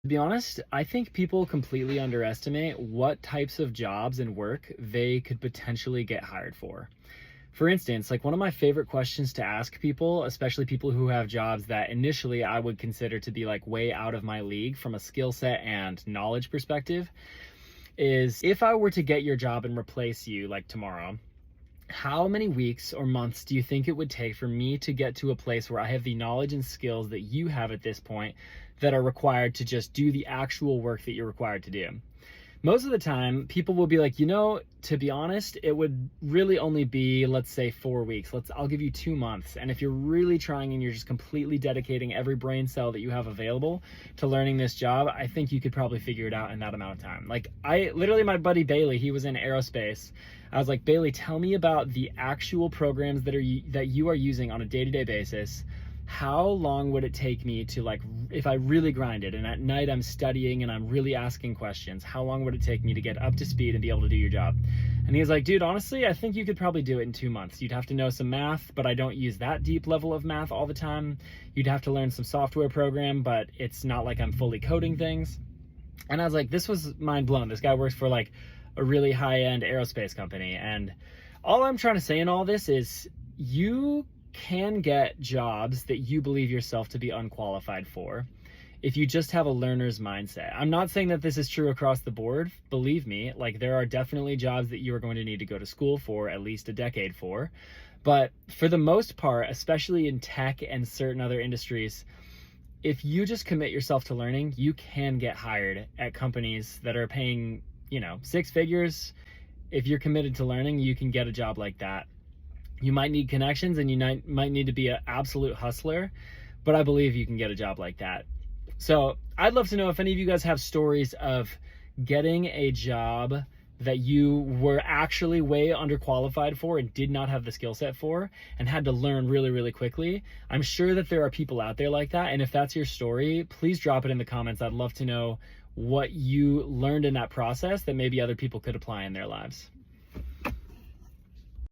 To be honest, I think people completely underestimate what types of jobs and work they could potentially get hired for. For instance, like one of my favorite questions to ask people, especially people who have jobs that initially I would consider to be like way out of my league from a skill set and knowledge perspective, is if I were to get your job and replace you like tomorrow, how many weeks or months do you think it would take for me to get to a place where I have the knowledge and skills that you have at this point that are required to just do the actual work that you're required to do? Most of the time, people will be like, to be honest, it would really only be, let's say, 4 weeks. I'll give you 2 months. And if you're really trying and you're just completely dedicating every brain cell that you have available to learning this job, I think you could probably figure it out in that amount of time. Like my buddy Bailey, he was in aerospace. I was like, Bailey, tell me about the actual programs that you are using on a day-to-day basis. How long would it take me to, like, if I really grinded and at night I'm studying and I'm really asking questions, how long would it take me to get up to speed and be able to do your job? And he was like, dude, honestly, I think you could probably do it in 2 months. You'd have to know some math, but I don't use that deep level of math all the time. You'd have to learn some software program, but it's not like I'm fully coding things. And I was like, this was mind blown. This guy works for like a really high-end aerospace company. And all I'm trying to say in all this is you can get jobs that you believe yourself to be unqualified for if you just have a learner's mindset. I'm not saying that this is true across the board. Believe me, like there are definitely jobs that you are going to need to go to school for at least a decade for. But for the most part, especially in tech and certain other industries, if you just commit yourself to learning, you can get hired at companies that are paying, 6 figures. If you're committed to learning, you can get a job like that. You might need connections and you might need to be an absolute hustler, but I believe you can get a job like that. So I'd love to know if any of you guys have stories of getting a job that you were actually way underqualified for and did not have the skill set for and had to learn really, really quickly. I'm sure that there are people out there like that. And if that's your story, please drop it in the comments. I'd love to know what you learned in that process that maybe other people could apply in their lives.